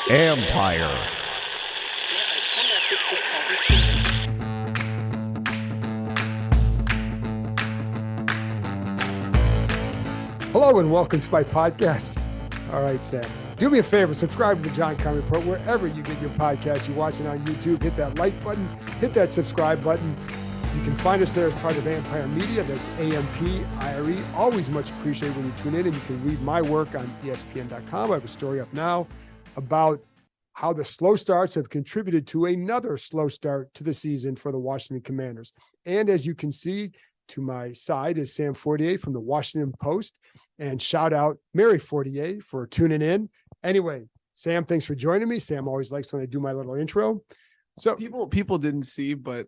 Empire. Hello and welcome to my podcast. All right, Sam, do me a favor, subscribe to the John Conn Report wherever you get your podcast. You're watching on YouTube, hit that like button, hit that subscribe button. You can find us there as part of Empire Media. That's AMPIRE. Always much appreciated when you tune in, and you can read my work on ESPN.com. I have a story up now about how the slow starts have contributed to another slow start to the season for the Washington Commanders. And as you can see, to my side is Sam Fortier from the Washington Post. And shout out Mary Fortier for tuning in. Anyway, Sam, thanks for joining me. Sam always likes when I do my little intro. So people didn't see, but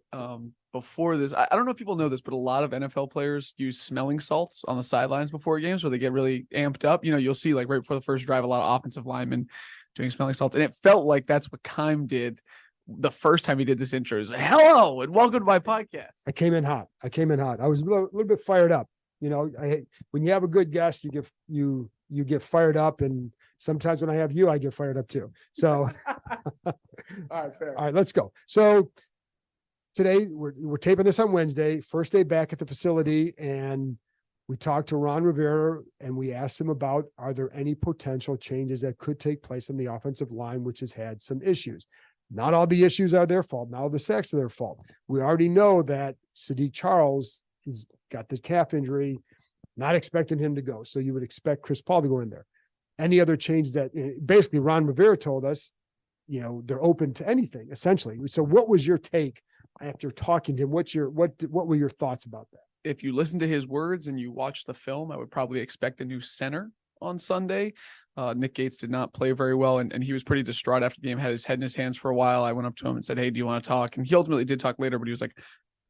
before this, I don't know if people know this, but a lot of NFL players use smelling salts on the sidelines before games where they get really amped up. You know, you'll see like right before the first drive, a lot of offensive linemen doing smelling salts. And it felt like that's what Keim did the first time he did this intro. Is hello and welcome to my podcast. I came in hot. I was a little bit fired up. You know, when you have a good guest, you get fired up, and sometimes when I have you, I get fired up too. So, All right, fair. All right, let's go. So today we're taping this on Wednesday, first day back at the facility, and we talked to Ron Rivera and we asked him about, are there any potential changes that could take place in the offensive line, which has had some issues. Not all the issues are their fault. Not all the sacks are their fault. We already know that Sadiq Charles, he's got the calf injury, not expecting him to go. So you would expect Chris Paul to go in there. Any other changes that basically Ron Rivera told us, you know, they're open to anything essentially. So what was your take after talking to him? What were your thoughts about that? If you listen to his words and you watch the film, I would probably expect a new center on Sunday. Nick Gates did not play very well, and he was pretty distraught after the game, had his head in his hands for a while. I went up to him and said, hey, do you want to talk? And he ultimately did talk later, but he was like,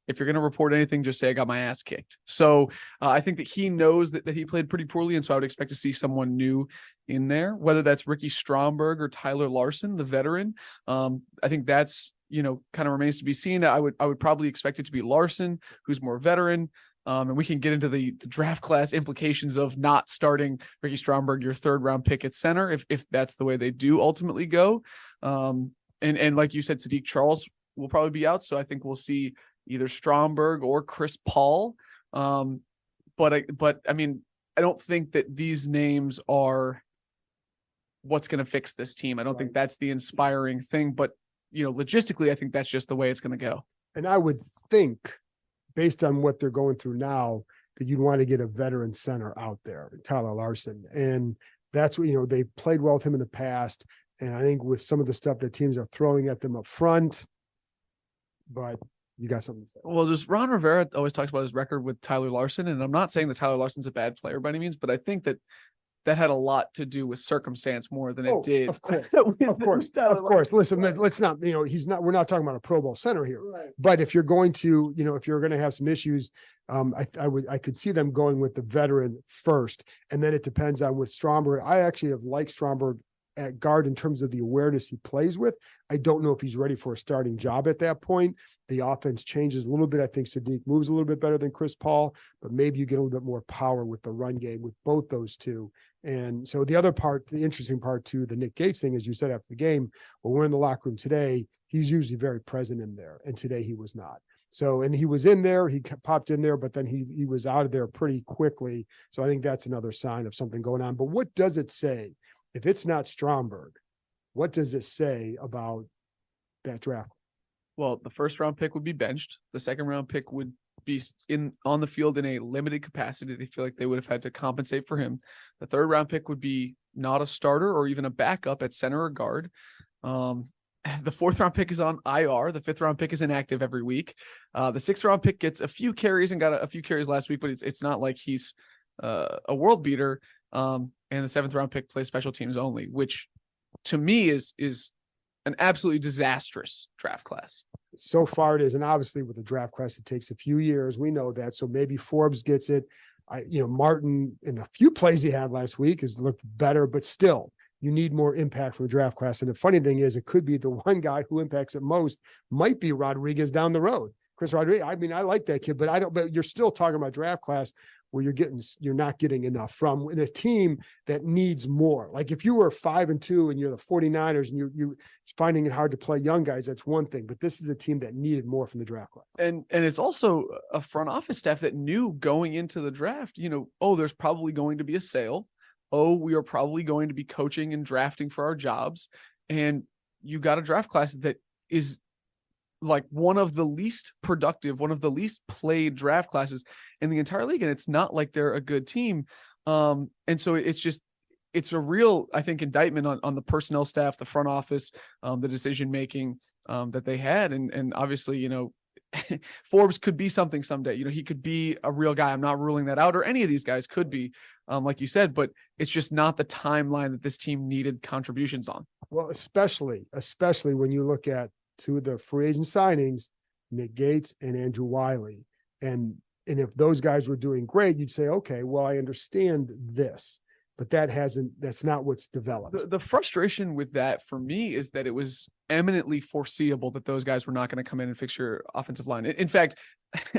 if you're going to report anything, just say I got my ass kicked. So I think that he knows that he played pretty poorly, and so I would expect to see someone new in there, whether that's Ricky Stromberg or Tyler Larson, the veteran. I think that's, you know, kind of remains to be seen. I would probably expect it to be Larson, who's more veteran. And we can get into the draft class implications of not starting Ricky Stromberg, your third round pick at center, if that's the way they do ultimately go. And like you said, Sadiq Charles will probably be out. So I think we'll see either Stromberg or Chris Paul. But I mean, I don't think that these names are what's going to fix this team. I don't think that's the inspiring thing, but you know, logistically, I think that's just the way it's going to go. And I would think, based on what they're going through now, that you'd want to get a veteran center out there, Tyler Larson. And that's what, you know, they played well with him in the past. And I think with some of the stuff that teams are throwing at them up front, but you got something to say. Well, just Ron Rivera always talks about his record with Tyler Larson. And I'm not saying that Tyler Larson's a bad player by any means, but I think that had a lot to do with circumstance more than it did. Of course. Of course. Listen, let's not, you know, we're not talking about a Pro Bowl center here, right? But if you're going to, you know, if you're going to have some issues, I could see them going with the veteran first. And then it depends on with Stromberg. I actually have liked Stromberg at guard in terms of the awareness he plays with. I don't know if he's ready for a starting job at that point. The offense changes a little bit. I think Sadiq moves a little bit better than Chris Paul, but maybe you get a little bit more power with the run game with both those two. And so the other part, the interesting part to the Nick Gates thing, as you said after the game, when we're in the locker room today, he's usually very present in there. And today he was not. So, and he was in there, he popped in there, but then he was out of there pretty quickly. So I think that's another sign of something going on. But what does it say? If it's not Stromberg, what does it say about that draft? Well, the first round pick would be benched. The second round pick would be on the field in a limited capacity. They feel like they would have had to compensate for him. The third round pick would be not a starter or even a backup at center or guard. The fourth round pick is on IR. The fifth round pick is inactive every week. The sixth round pick gets a few carries and got a few carries last week, but it's not like he's a world beater. And the seventh round pick plays special teams only, which to me is an absolutely disastrous draft class. So far it is. And obviously with the draft class, it takes a few years. We know that. So maybe Forbes gets it. Martin, in the few plays he had last week, has looked better, but still you need more impact from the draft class. And the funny thing is, it could be the one guy who impacts it most might be Rodriguez down the road. Chris Rodriguez. I mean, I like that kid, but but you're still talking about draft class where you're not getting enough from in a team that needs more. Like if you were 5-2 and you're the 49ers and you finding it hard to play young guys, that's one thing, but this is a team that needed more from the draft class. And it's also a front office staff that knew going into the draft, oh, there's probably going to be a sale. Oh, we are probably going to be coaching and drafting for our jobs. And you got a draft class that is like one of the least productive, one of the least played draft classes in the entire league. And it's not like they're a good team. And so it's a real, I think, indictment on the personnel staff, the front office, the decision-making that they had. And obviously, Forbes could be something someday, he could be a real guy. I'm not ruling that out, or any of these guys could be, like you said, but it's just not the timeline that this team needed contributions on. Well, especially when you look at two of the free agent signings, Nick Gates and Andrew Wiley. And if those guys were doing great, you'd say, okay, well, I understand this, but that's not what's developed. The frustration with that for me is that it was eminently foreseeable that those guys were not going to come in and fix your offensive line. In fact,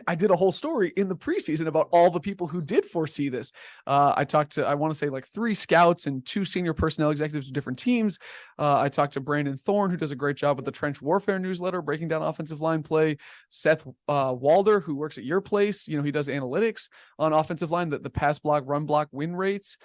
I did a whole story in the preseason about all the people who did foresee this. I talked to, I want to say like 3 scouts and 2 senior personnel executives of different teams. I talked to Brandon Thorne, who does a great job with the Trench Warfare newsletter, breaking down offensive line play. Seth Walder, who works at your place, he does analytics on offensive line, the pass block, run block, win rates.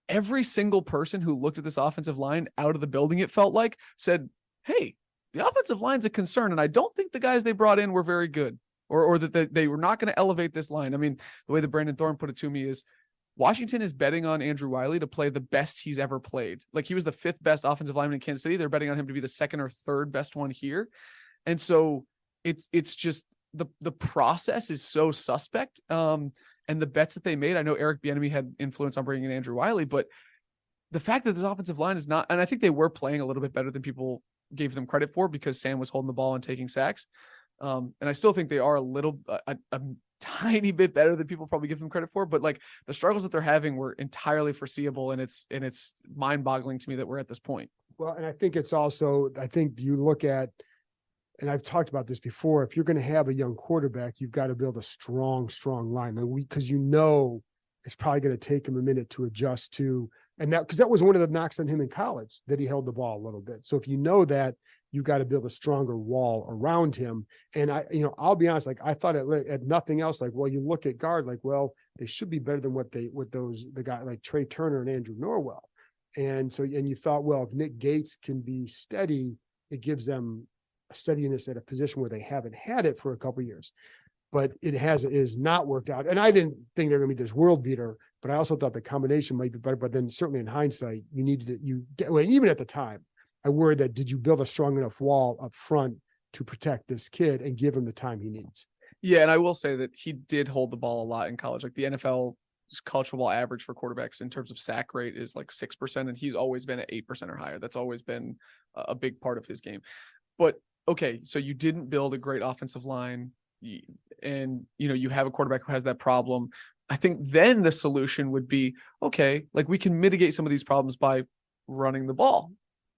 Every single person who looked at this offensive line out of the building, it felt like, said, hey, the offensive line's a concern. And I don't think the guys they brought in were very good, or that they were not going to elevate this line. I mean, the way that Brandon Thorne put it to me is Washington is betting on Andrew Wiley to play the best he's ever played. Like, he was the 5th best offensive lineman in Kansas City. They're betting on him to be the 2nd or 3rd best one here. And so it's just the process is so suspect. And the bets that they made, I know Eric Bieniemy had influence on bringing in Andrew Wiley, but the fact that this offensive line is not, and I think they were playing a little bit better than people gave them credit for, because Sam was holding the ball and taking sacks. And I still think they are a tiny bit better than people probably give them credit for, but like the struggles that they're having were entirely foreseeable. And it's mind boggling to me that we're at this point. Well, and I think it's also, I think you look at, and I've talked about this before, if you're going to have a young quarterback, you've got to build a strong line, because it's probably going to take him a minute to adjust to, and because that was one of the knocks on him in college, that he held the ball a little bit. So if you know that, you've got to build a stronger wall around him. And I'll be honest, like I thought at nothing else, like, well, you look at guard, like, well, they should be better than the guy like Trey Turner and Andrew Norwell. And so, and you thought, well, if Nick Gates can be steady, it gives them a steadiness at a position where they haven't had it for a couple of years, but it is not worked out. And I didn't think they're going to be this world beater, but I also thought the combination might be better. But then certainly in hindsight, you needed it. Even at the time, I worried that, did you build a strong enough wall up front to protect this kid and give him the time he needs? Yeah. And I will say that he did hold the ball a lot in college. Like the NFL college football average for quarterbacks in terms of sack rate is like 6%. And he's always been at 8% or higher. That's always been a big part of his game. But okay, so you didn't build a great offensive line, and you have a quarterback who has that problem. I think then the solution would be, okay, like we can mitigate some of these problems by running the ball.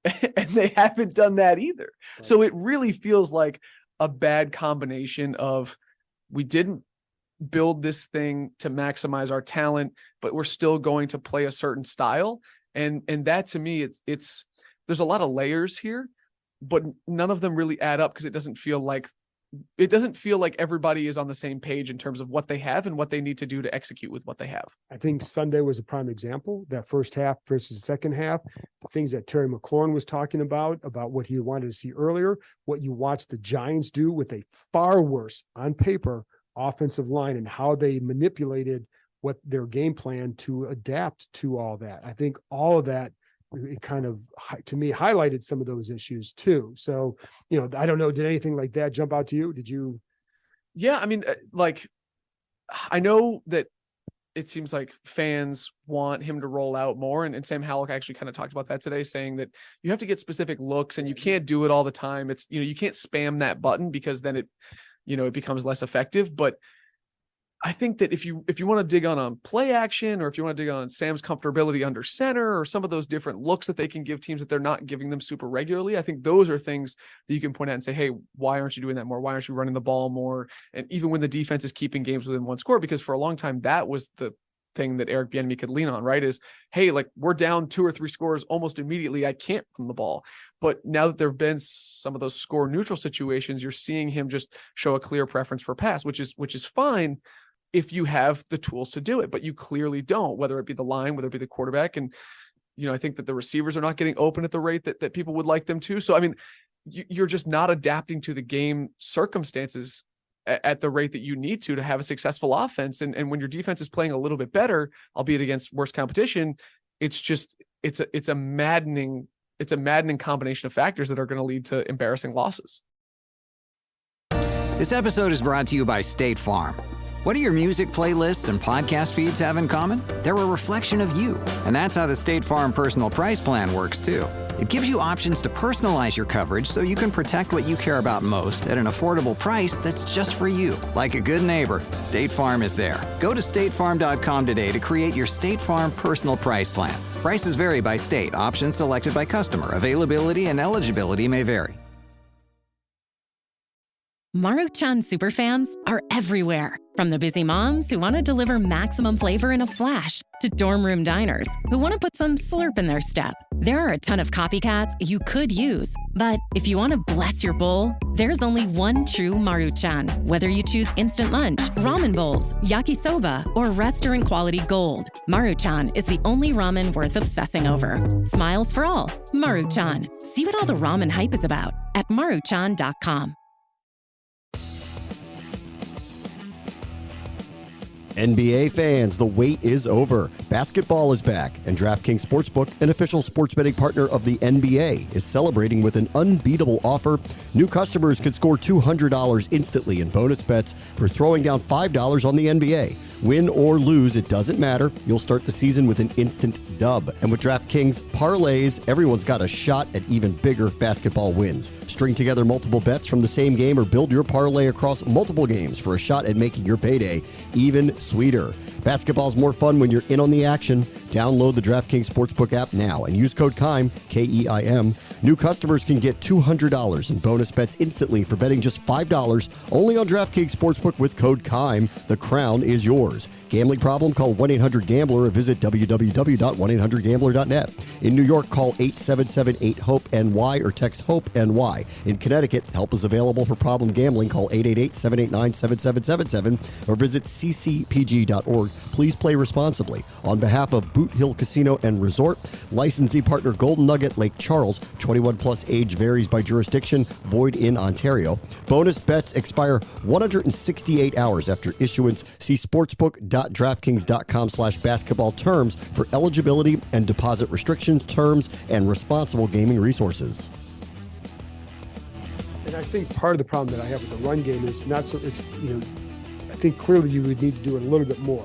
And they haven't done that either. Right. So it really feels like a bad combination of, we didn't build this thing to maximize our talent, but we're still going to play a certain style. And that, to me, it's there's a lot of layers here, but none of them really add up, because it doesn't feel like everybody is on the same page in terms of what they have and what they need to do to execute with what they have. I think Sunday was a prime example, that first half versus the second half, the things that Terry McLaurin was talking about what he wanted to see earlier, what you watched the Giants do with a far worse on paper offensive line, and how they manipulated what their game plan to adapt to all that. I think all of that, it kind of, to me, highlighted some of those issues too. So, I don't know, did anything like that jump out to you? Did you? Yeah. I mean, like, I know that it seems like fans want him to roll out more. And Sam Howell actually kind of talked about that today, saying that you have to get specific looks and you can't do it all the time. It's, you can't spam that button, because then it becomes less effective. But I think that if you want to dig on play action, or if you want to dig on Sam's comfortability under center, or some of those different looks that they can give teams that they're not giving them super regularly, I think those are things that you can point out and say, hey, why aren't you doing that more? Why aren't you running the ball more? And even when the defense is keeping games within one score, because for a long time, that was the thing that Eric Bieniemy could lean on, right? Is, hey, like, we're down 2 or 3 scores almost immediately, I can't run the ball. But now that there have been some of those score neutral situations, you're seeing him just show a clear preference for pass, which is fine if you have the tools to do it, but you clearly don't, whether it be the line, whether it be the quarterback. And, I think that the receivers are not getting open at the rate that people would like them to. So, I mean, you're just not adapting to the game circumstances at the rate that you need to have a successful offense. And when your defense is playing a little bit better, albeit against worse competition, it's a maddening combination of factors that are going to lead to embarrassing losses. This episode is brought to you by State Farm. What do your music playlists and podcast feeds have in common? They're a reflection of you. And that's how the State Farm Personal Price Plan works, too. It gives you options to personalize your coverage so you can protect what you care about most at an affordable price that's just for you. Like a good neighbor, State Farm is there. Go to statefarm.com today to create your State Farm Personal Price Plan. Prices vary by state. Options selected by customer. Availability and eligibility may vary. Maruchan superfans are everywhere. From the busy moms who want to deliver maximum flavor in a flash, to dorm room diners who want to put some slurp in their step. There are a ton of copycats you could use, but if you want to bless your bowl, there's only one true Maruchan. Whether you choose instant lunch, ramen bowls, yakisoba, or restaurant quality gold, Maruchan is the only ramen worth obsessing over. Smiles for all. Maruchan. See what all the ramen hype is about at maruchan.com. NBA fans, the wait is over. Basketball is back, and DraftKings Sportsbook, an official sports betting partner of the NBA, is celebrating with an unbeatable offer. New customers can score $200 instantly in bonus bets for throwing down $5 on the NBA. Win or lose, it doesn't matter. You'll start the season with an instant dub. And with DraftKings parlays, everyone's got a shot at even bigger basketball wins. String together multiple bets from the same game or build your parlay across multiple games for a shot at making your payday even sweeter. Basketball's more fun when you're in on the action. Download the DraftKings Sportsbook app now and use code KEIM, K-E-I-M. New customers can get $200 in bonus bets instantly for betting just $5 only on DraftKings Sportsbook with code KEIM. The crown is yours. Gambling problem? Call 1-800-GAMBLER or visit www.1800gambler.net. In New York, call 877-8-HOPE-NY or text HOPE-NY. In Connecticut, help is available for problem gambling. Call 888-789-7777 or visit ccpg.org. Please play responsibly. On behalf of Boot Hill Casino and Resort, licensee partner Golden Nugget Lake Charles, 21 plus, age varies by jurisdiction, void in Ontario. Bonus bets expire 168 hours after issuance. See sportsbook.draftkings.com/basketball terms for eligibility and deposit restrictions, terms, and responsible gaming resources. And I think part of the problem that I have with the run game is not so, I think clearly you would need to do it a little bit more.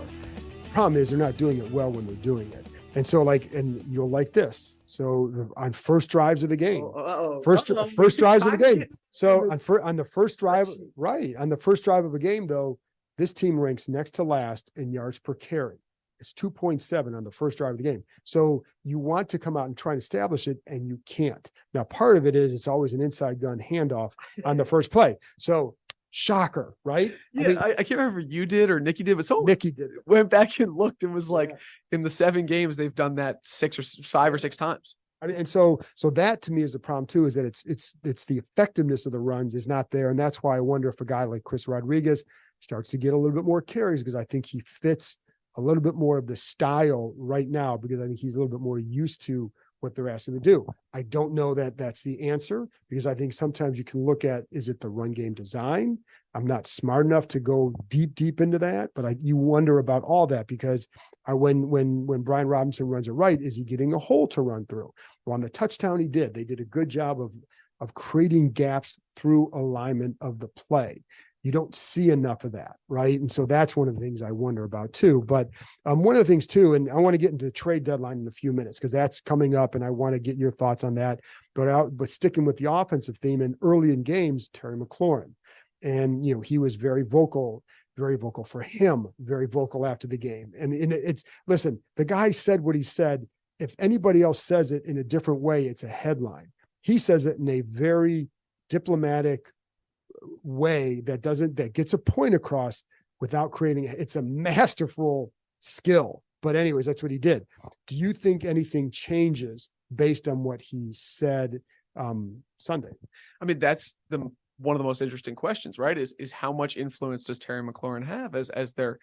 The problem is they're not doing it well when they're doing it. And so and you'll like this. So on first drives of the game, first drives of the game. So on the first drive, right. On the first drive of a game though, this team ranks next to last in yards per carry. It's 2.7 on the first drive of the game. So you want to come out and try and establish it, and you can't. Now, part of it is it's always an inside gun handoff on the first play. So shocker, right? Yeah, I can't remember if you did or Nikki did, but Nikki did it. Went back and looked and was like, in the 7 games, they've done that 5 or 6 times. And so that to me is the problem too, is that it's the effectiveness of the runs is not there. And that's why I wonder if a guy like Chris Rodriguez starts to get a little bit more carries, because I think he fits a little bit more of the style right now, because I think he's a little bit more used to what they're asking him to do. I don't know that that's the answer, because I think sometimes you can look at, is it the run game design? I'm not smart enough to go deep into that, but you wonder about all that, because when Brian Robinson runs it right, is he getting a hole to run through? Well, on the touchdown, he did. They did a good job of creating gaps through alignment of the play. You don't see enough of that, right? And so that's one of the things I wonder about too. But one of the things too, and I want to get into the trade deadline in a few minutes, because that's coming up, and I want to get your thoughts on that. But sticking with the offensive theme, and early in games, Terry McLaurin, and he was very vocal very vocal. For him, very vocal after the game. And it's, listen, the guy said what he said. If anybody else says it in a different way, it's a headline. He says it in a very diplomatic way that gets a point across without creating, it's a masterful skill. But anyways, that's what he did. Do you think anything changes based on what he said Sunday? I mean, that's one of the most interesting questions, right? Is how much influence does Terry McLaurin have as their,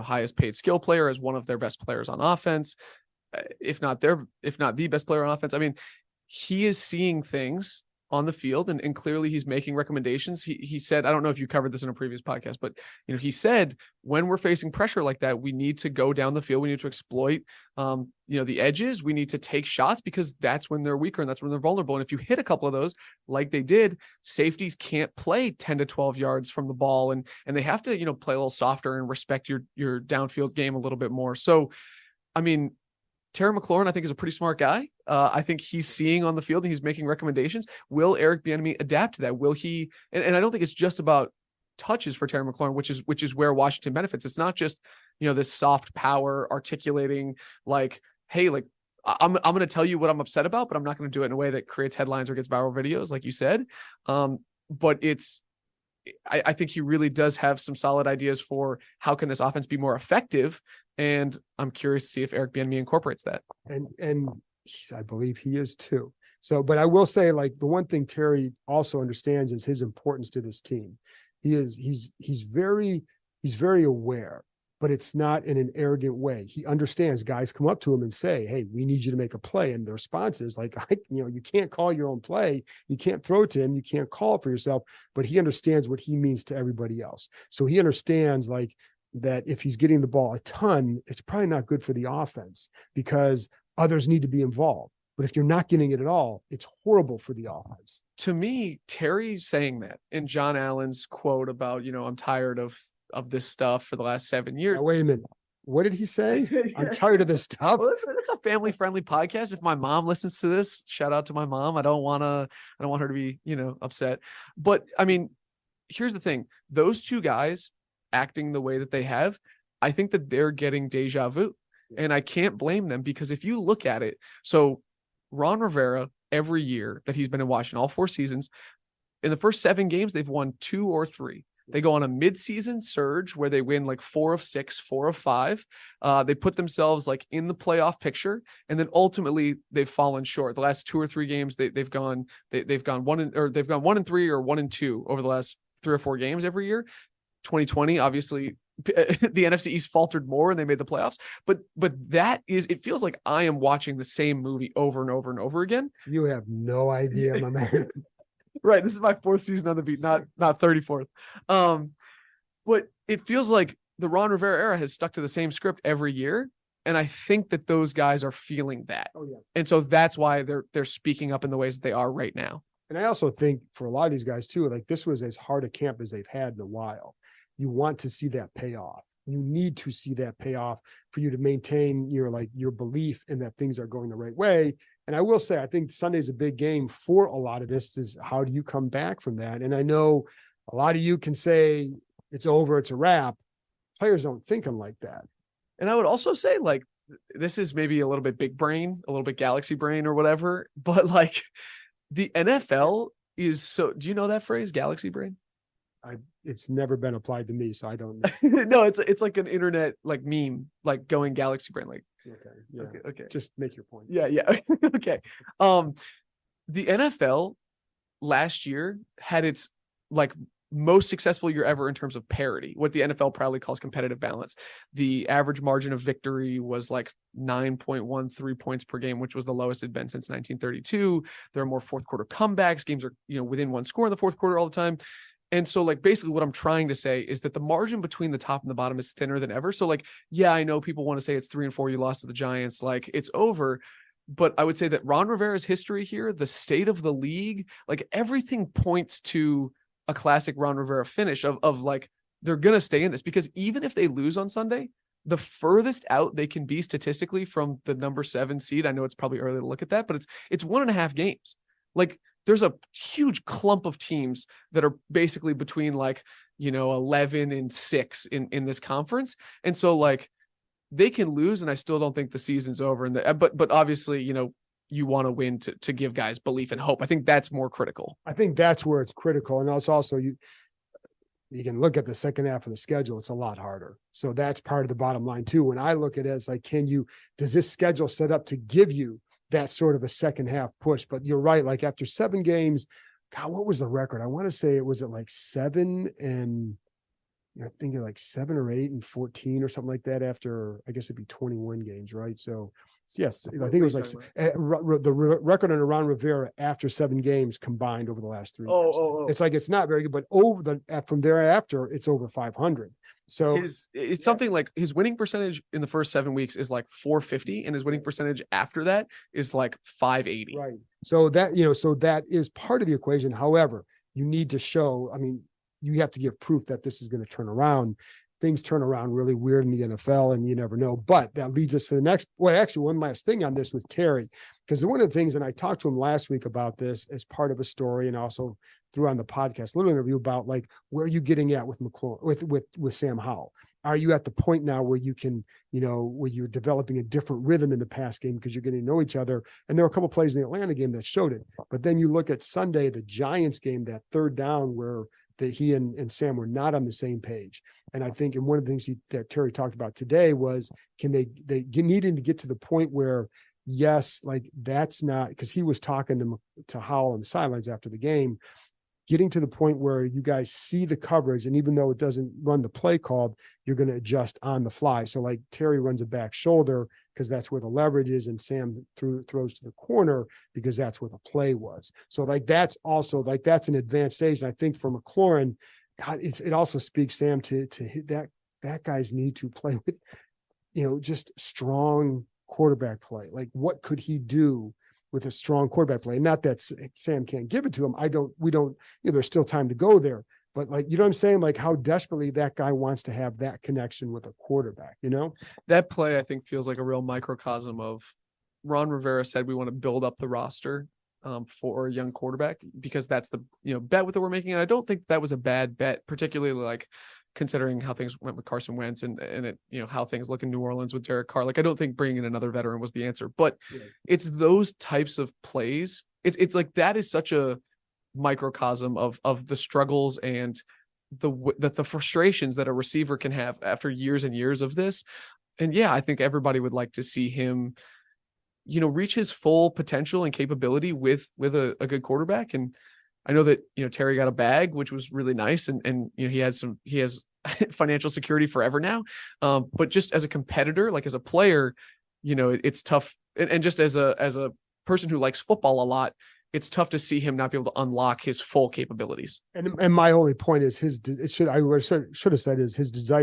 highest paid skill player, as one of their best players on offense, if not the best player on offense? I mean, he is seeing things on the field, and clearly he's making recommendations. He said, I don't know if you covered this in a previous podcast, but he said, when we're facing pressure like that, we need to go down the field. We need to exploit, the edges. We need to take shots because that's when they're weaker and that's when they're vulnerable. And if you hit a couple of those, like they did, safeties can't play 10 to 12 yards from the ball, and they have to, play a little softer and respect your downfield game a little bit more. So, I mean, Terry McLaurin, I think, is a pretty smart guy. I think he's seeing on the field and he's making recommendations. Will Eric Bieniemy adapt to that? Will he? And I don't think it's just about touches for Terry McLaurin, which is where Washington benefits. It's not just, this soft power articulating like, hey, like I'm going to tell you what I'm upset about, but I'm not going to do it in a way that creates headlines or gets viral videos, like you said. But I think he really does have some solid ideas for how can this offense be more effective. And I'm curious to see if Eric Bieniemy incorporates that. And I believe he is too. So, but I will say, like, the one thing Terry also understands is his importance to this team. He's very aware, but it's not in an arrogant way. He understands guys come up to him and say, hey, we need you to make a play. And the response is like, you can't call your own play. You can't throw it to him. You can't call it for yourself, but he understands what he means to everybody else. So he understands like that if he's getting the ball a ton, it's probably not good for the offense because others need to be involved. But if you're not getting it at all, it's horrible for the offense. To me, Terry saying that in John Allen's quote about, I'm tired of this stuff for the last 7 years. Now, wait a minute. What did he say? I'm tired of this stuff. Well, listen, it's a family-friendly podcast. If my mom listens to this, shout out to my mom. I don't want her to be, upset. But I mean, here's the thing. Those two guys acting the way that they have, I think that they're getting deja vu. And I can't blame them because if you look at it, so Ron Rivera, every year that he's been in Washington, all 4 seasons, in the first 7 games, they've won 2 or 3. They go on a midseason surge where they win like 4 of 6, 4 of 5. They put themselves like in the playoff picture, and then ultimately they've fallen short. The last 2 or 3 games, they've gone 1 and 3 or 1 and 2 over the last 3 or 4 games every year. 2020, obviously, the NFC East faltered more and they made the playoffs. But it feels like I am watching the same movie over and over and over again. You have no idea, my man. Right. This is my 4th season on the beat, not 34th. But it feels like the Ron Rivera era has stuck to the same script every year. And I think that those guys are feeling that. Oh, yeah. And so that's why they're speaking up in the ways that they are right now. And I also think for a lot of these guys too, like this was as hard a camp as they've had in a while. You want to see that payoff. You need to see that payoff for you to maintain your belief in that things are going the right way. And I will say, I think Sunday's a big game for a lot of this is how do you come back from that? And I know a lot of you can say it's over, it's a wrap. Players don't think like that. And I would also say like, this is maybe a little bit big brain, a little bit galaxy brain or whatever, but like the NFL is so, do you know that phrase, galaxy brain? It's never been applied to me, so I don't know. No, it's like an internet like meme, like going galaxy brain, like okay, yeah. Okay. Just make your point. Yeah. Okay. The NFL last year had its like most successful year ever in terms of parity, what the NFL proudly calls competitive balance. The average margin of victory was like 9.13 points per game, which was the lowest it had been since 1932. There are more fourth quarter comebacks. Games are, within 1 score in the fourth quarter all the time. And so like, basically what I'm trying to say is that the margin between the top and the bottom is thinner than ever. So like, yeah, I know people want to say it's 3-4, you lost to the Giants, like it's over. But I would say that Ron Rivera's history here, the state of the league, like everything points to a classic Ron Rivera finish of like, they're going to stay in this because even if they lose on Sunday, the furthest out they can be statistically from the number 7 seed. I know it's probably early to look at that, but it's 1.5 games. Like there's a huge clump of teams that are basically between like 11-6 in this conference. And so like they can lose, and I still don't think the season's over. And but obviously, you want to win to give guys belief and hope. I think that's more critical. I think that's where it's critical. And also you can look at the second half of the schedule. It's a lot harder. So that's part of the bottom line too. When I look at it as like, does this schedule set up to give you that sort of a second half push? But you're right. Like after 7 games, God, what was the record? I want to say it was at like 7 and I think like 7 or 8 and 14 or something like that after, I guess it'd be 21 games, right? So yes, I think it was like the record on Ron Rivera after 7 games combined over the last 3 years. It's like, it's not very good, but from thereafter, it's over 500. So it's something like his winning percentage in the first 7 weeks is like 450, and his winning percentage after that is like 580. Right. So that is part of the equation. However, you need to show, you have to give proof that this is going to turn around. Things turn around really weird in the NFL, and you never know. But that leads us to the next. Well, actually, one last thing on this with Terry, because one of the things, and I talked to him last week about this as part of a story, and also threw on the podcast a little interview about like, where are you getting at with McLaurin, with Sam Howell? Are you at the point now where you can, where you're developing a different rhythm in the pass game because you're getting to know each other? And there were a couple of plays in the Atlanta game that showed it. But then you look at Sunday, the Giants game, that third down where that he and Sam were not on the same page. And I think, and one of the things that Terry talked about today was, can they needing to get to the point where, yes, like that's not, because he was talking to Howell on the sidelines after the game, getting to the point where you guys see the coverage, and even though it doesn't run the play called, you're going to adjust on the fly. So like Terry runs a back shoulder because that's where the leverage is, and Sam throws to the corner because that's where the play was. So like that's also like that's an advanced stage. And I think for McLaurin, God, it also speaks, Sam, to hit that guy's need to play with, just strong quarterback play. Like what could he do with a strong quarterback play? Not that Sam can't give it to him. We don't, there's still time to go there, but like, you know what I'm saying? Like how desperately that guy wants to have that connection with a quarterback, That play, I think, feels like a real microcosm of Ron Rivera said, we want to build up the roster for a young quarterback, because that's the, bet that we're making. And I don't think that was a bad bet, particularly like considering how things went with Carson Wentz and it, how things look in New Orleans with Derek Carr. Like, I don't think bringing in another veteran was the answer, but it's those types of plays. It's like, that is such a microcosm of the struggles and the frustrations that a receiver can have after years and years of this. And yeah, I think everybody would like to see him, reach his full potential and capability with a good quarterback. And I know that, Terry got a bag, which was really nice. And he has financial security forever now. But just as a competitor, like as a player, it's tough. And just as a person who likes football a lot, it's tough to see him not be able to unlock his full capabilities. And my only point is his desire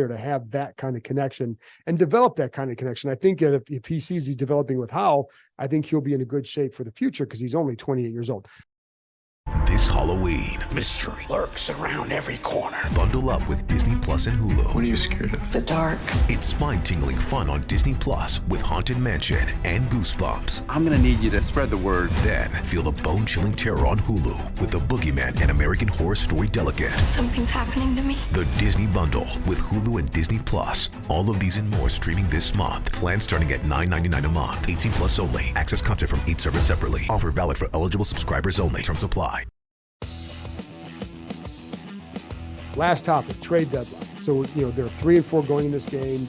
to have that kind of connection and develop that kind of connection. I think if he sees he's developing with Howell, I think he'll be in a good shape for the future because he's only 28 years old. This Halloween, mystery lurks around every corner. Bundle up with Disney Plus and Hulu. What are you scared of? The dark. It's spine-tingling fun on Disney Plus with Haunted Mansion and Goosebumps. I'm gonna need you to spread the word. Then feel the bone-chilling terror on Hulu with The Boogeyman and American Horror Story Delicate. Something's happening to me. The Disney Bundle with Hulu and Disney Plus. All of these and more streaming this month. Plans starting at $9.99 a month. 18 plus only. Access content from each service separately. Offer valid for eligible subscribers only. Terms apply. Last topic, trade deadline. So, there are 3 and 4 going in this game.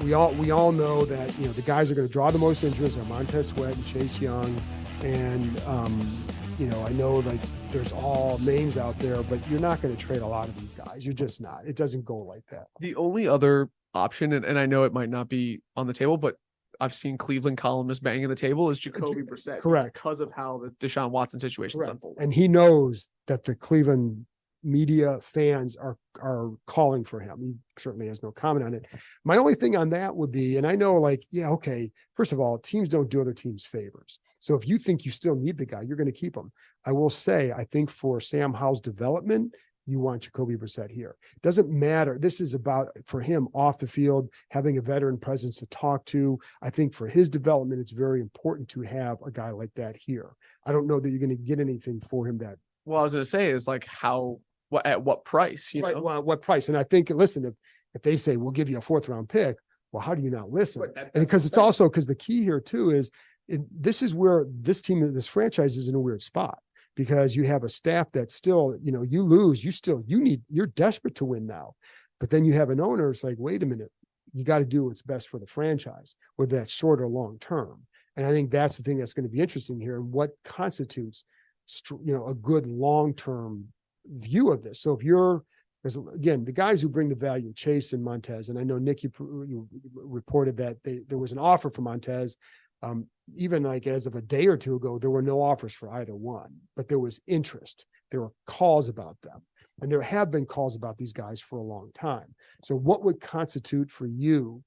We all know that, the guys are going to draw the most interest are Montez Sweat and Chase Young. And, I know like there's all names out there, but you're not going to trade a lot of these guys. You're just not. It doesn't go like that. The only other option, and I know it might not be on the table, but I've seen Cleveland columnists banging the table, is Jacoby Brissett. Correct. Because of how the Deshaun Watson situation is unfolding. And he knows that the Cleveland media fans are calling for him. He certainly has no comment on it. My only thing on that would be, and I know okay, first of all, teams don't do other teams favors. So if you think you still need the guy, you're going to keep him. I will say, I think for Sam Howell's development, you want Jacoby Brissett here. It doesn't matter. This is about, for him, off the field, having a veteran presence to talk to. I think for his development, it's very important to have a guy like that here. I don't know that you're going to get anything for him that. Well, I was going to say is like how at what price, you right, know? well, what price? And I think, listen, if they say we'll give you a 4th round pick, well, how do you not listen? Right, that's and because what it's also because the key here too is this is where this team, this franchise is in a weird spot, because you have a staff that still, you lose, you're desperate to win now, but then you have an owner. It's like, wait a minute, you got to do what's best for the franchise, whether that's short or long term. And I think that's the thing that's going to be interesting here, and what constitutes, a good long term view of this. So if you're, again, the guys who bring the value, Chase and Montez, and I know Nick, you reported that there was an offer for Montez. Even like as of a day or two ago, there were no offers for either one, but there was interest. There were calls about them, and there have been calls about these guys for a long time. So what would constitute for you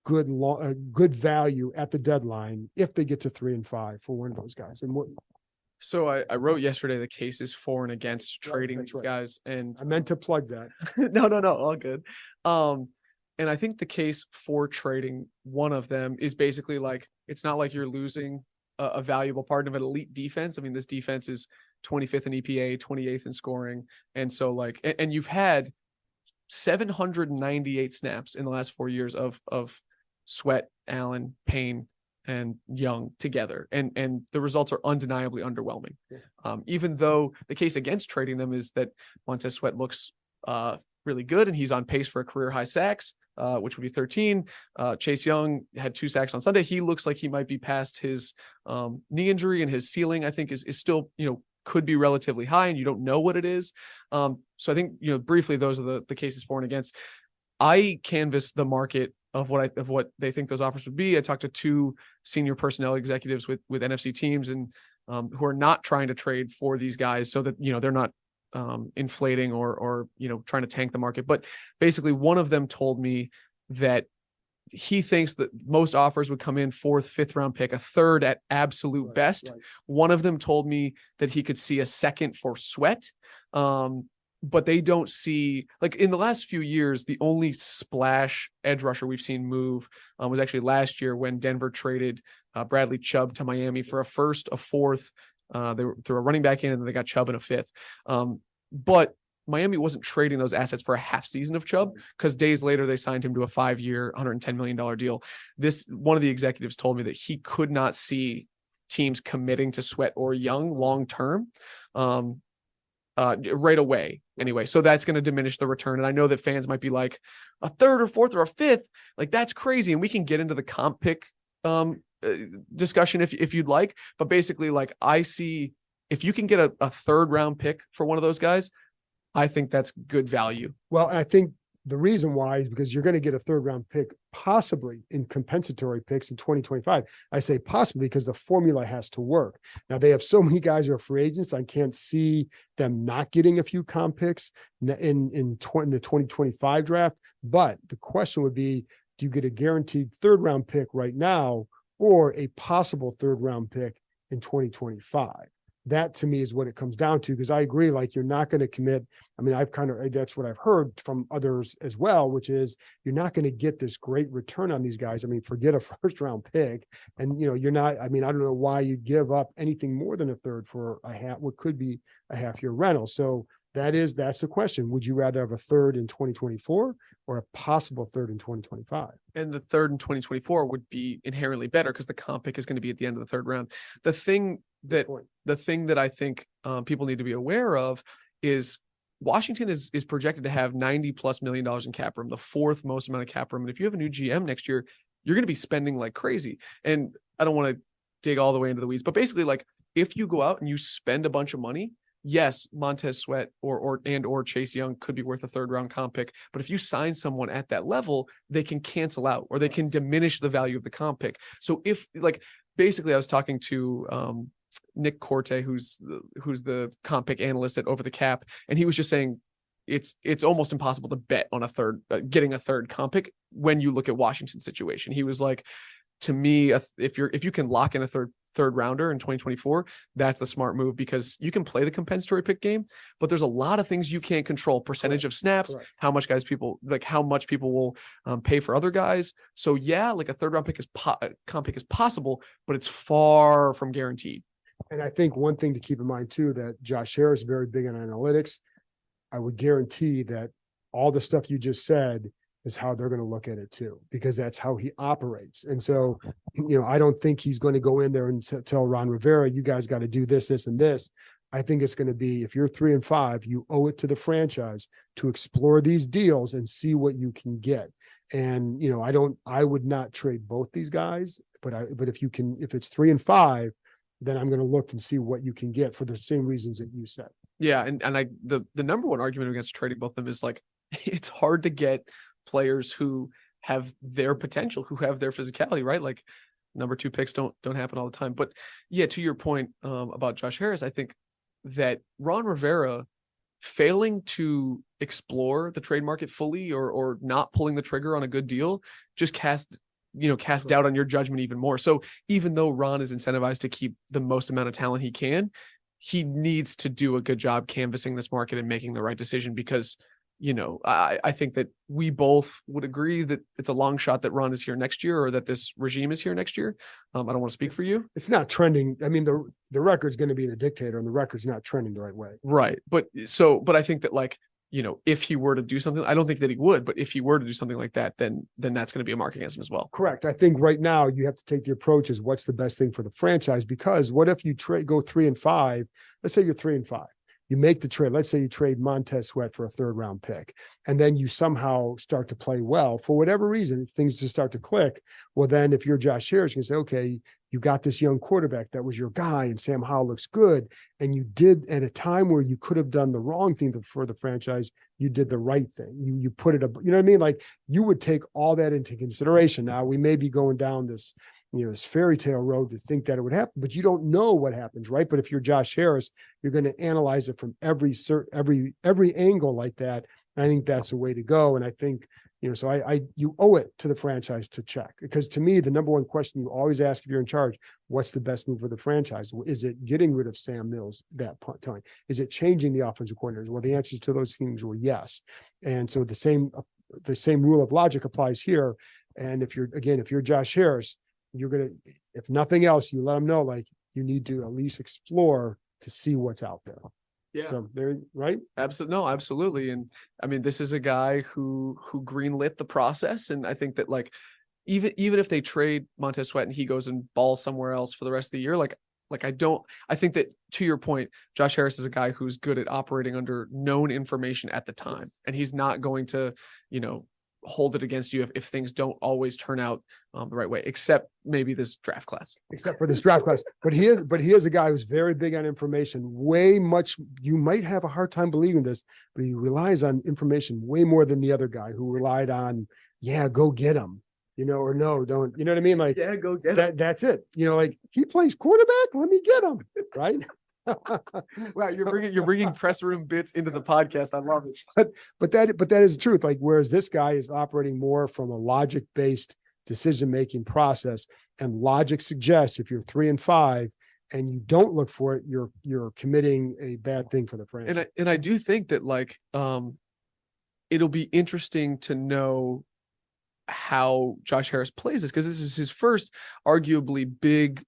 good value at the deadline if they get to 3 and 5 for one of those guys? And what? So I wrote yesterday the cases for and against trading these right. guys, and I meant to plug that. no, all good. And I think the case for trading one of them is basically like, it's not like you're losing a valuable part of an elite defense. I mean, this defense is 25th in EPA, 28th in scoring. And so like, and you've had 798 snaps in the last 4 years of Sweat, Allen, Payne, and Young together. And the results are undeniably underwhelming. Yeah. Even though the case against trading them is that Montez Sweat looks really good, and he's on pace for a career high sacks, which would be 13. Chase Young had 2 sacks on Sunday. He looks like he might be past his knee injury, and his ceiling, I think, is still, could be relatively high, and you don't know what it is. So I think, briefly, those are the cases for and against. I canvassed the market of what they think those offers would be. I talked to 2 senior personnel executives with NFC teams, and who are not trying to trade for these guys, so that, they're not inflating or trying to tank the market. But basically, one of them told me that he thinks that most offers would come in 4th, 5th round pick, a 3rd at absolute best. Right. One of them told me that he could see a 2nd for Sweat. But they don't see, like, in the last few years, the only splash edge rusher we've seen move was actually last year when Denver traded Bradley Chubb to Miami for a 1st, a 4th. They threw a running back in, and then they got Chubb in a 5th. But Miami wasn't trading those assets for a half season of Chubb, because days later they signed him to a 5-year, $110 million deal. One of the executives told me that he could not see teams committing to Sweat or Young long term. Right away anyway. So that's going to diminish the return. And I know that fans might be like, a 3rd or 4th or a 5th, like, that's crazy. And we can get into the comp pick discussion if you'd like. But basically, like, I see, if you can get a 3rd round pick for one of those guys, I think that's good value. Well, I think the reason why is because you're going to get a 3rd round pick, possibly in compensatory picks in 2025. I say possibly because the formula has to work. Now, they have so many guys who are free agents. I can't see them not getting a few comp picks in the 2025 draft. But the question would be, do you get a guaranteed 3rd round pick right now, or a possible 3rd round pick in 2025? That, to me, is what it comes down to, because I agree, like, you're not going to commit. I mean, that's what I've heard from others as well, which is you're not going to get this great return on these guys. I mean, forget a 1st round pick. And, you're not, I mean, I don't know why you'd give up anything more than a 3rd for what could be a half-year rental. So that's the question. Would you rather have a 3rd in 2024 or a possible 3rd in 2025? And the 3rd in 2024 would be inherently better, because the comp pick is going to be at the end of the 3rd round. The thing that I think people need to be aware of is Washington is projected to have $90+ million in cap room, the 4th most amount of cap room. And if you have a new GM next year, you're going to be spending like crazy. And I don't want to dig all the way into the weeds, but basically, like, if you go out and you spend a bunch of money, yes, Montez Sweat or Chase Young could be worth a 3rd round comp pick. But if you sign someone at that level, they can cancel out, or they can diminish the value of the comp pick. So basically, I was talking to Nick Corte, who's the comp pick analyst at Over the Cap, and he was just saying it's almost impossible to bet on getting a 3rd comp pick when you look at Washington's situation. He was like, to me, if you can lock in a third rounder in 2024, that's the smart move, because you can play the compensatory pick game, but there's a lot of things you can't control: percentage of snaps, how much people will pay for other guys. So yeah, like, a 3rd round pick comp pick is possible, but it's far from guaranteed. And I think one thing to keep in mind too, that Josh Harris is very big on analytics. I would guarantee that all the stuff you just said is how they're going to look at it too, because that's how he operates. And so, I don't think he's going to go in there and tell Ron Rivera, you guys got to do this, this, and this. I think it's going to be, if you're 3-5, you owe it to the franchise to explore these deals and see what you can get. And, I would not trade both these guys, but if it's 3-5, then I'm going to look and see what you can get for the same reasons that you said. Yeah. And the number one argument against trading both of them is like, it's hard to get players who have their potential, who have their physicality, right? Like number 2 picks don't happen all the time. But yeah, to your point about Josh Harris, I think that Ron Rivera failing to explore the trade market fully or not pulling the trigger on a good deal just cast doubt on your judgment even more. So even though Ron is incentivized to keep the most amount of talent he can, he needs to do a good job canvassing this market and making the right decision, because I think that we both would agree that it's a long shot that Ron is here next year, or that this regime is here next year. I don't want to speak for you. It's not trending. I mean, the record's going to be the dictator, and the record's not trending the right way. Right. But I think that if he were to do something, I don't think that he would, but if he were to do something like that, then that's going to be a mark against him as well. Correct. I think right now you have to take the approach is what's the best thing for the franchise, because what if you go 3-5, let's say you're 3-5. You make the trade. Let's say you trade Montez Sweat for a 3rd round pick, and then you somehow start to play well for whatever reason, things just start to click. Well, then if you're Josh Harris, you can say, okay, you got this young quarterback that was your guy, and Sam Howell looks good. And you did, at a time where you could have done the wrong thing for the franchise, you did the right thing. You put it up, you know what I mean? Like, you would take all that into consideration. Now we may be going down this fairy tale road to think that it would happen, but you don't know what happens, right? But if you're Josh Harris, you're going to analyze it from every angle like that. And I think that's the way to go. And I think, so you owe it to the franchise to check, because to me, the number one question you always ask if you're in charge, what's the best move for the franchise? Is it getting rid of Sam Mills that time? Is it changing the offensive coordinators? Well, the answers to those things were yes. And so the same rule of logic applies here. And if you're Josh Harris, you're going to, if nothing else, you let them know, like, you need to at least explore to see what's out there. Yeah. So there, right? Absolutely. No, absolutely. And I mean, this is a guy who greenlit the process. And I think that even if they trade Montez Sweat and he goes and balls somewhere else for the rest of the year, I think that, to your point, Josh Harris is a guy who's good at operating under known information at the time. And he's not going to, hold it against you if things don't always turn out the right way, except maybe this draft class. Except for this draft class. But he is a guy who's very big on information, way much. You might have a hard time believing this, but he relies on information way more than the other guy who relied on, go get him, or no, don't, you know what I mean? Like, go get him. That's it. Like, he plays quarterback, let me get him, right? Wow, you're bringing press room bits into the podcast. I love it. But that is the truth. Like, whereas this guy is operating more from a logic-based decision-making process, and logic suggests if you're 3-5 and you don't look for it, you're committing a bad thing for the franchise. And I do think that it'll be interesting to know how Josh Harris plays this, because this is his first arguably big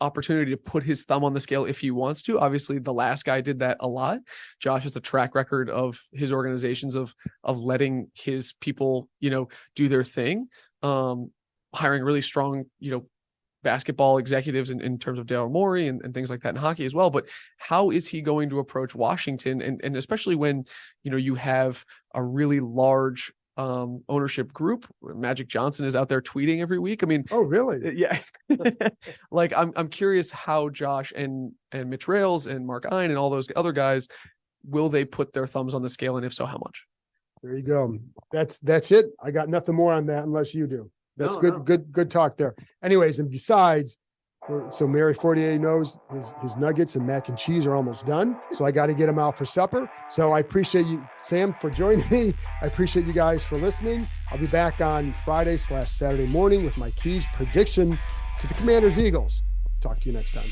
opportunity to put his thumb on the scale if he wants to. Obviously, the last guy did that a lot. Josh has a track record of his organizations of letting his people, do their thing, hiring really strong, basketball executives in terms of Daryl Morey and things like that in hockey as well. But how is he going to approach Washington? And especially when, you have a really large ownership group. Magic Johnson is out there tweeting every week. I mean, oh really? Yeah. I'm curious how Josh and Mitch Rales and Mark Ein and all those other guys, will they put their thumbs on the scale, and if so, how much? There you go. That's it. I got nothing more on that unless you do. That's good talk there. Anyways, and besides, so Mary Fortier knows his nuggets and mac and cheese are almost done. So I got to get him out for supper. So I appreciate you, Sam, for joining me. I appreciate you guys for listening. I'll be back on Friday/Saturday morning with my Keys prediction to the Commanders Eagles. Talk to you next time.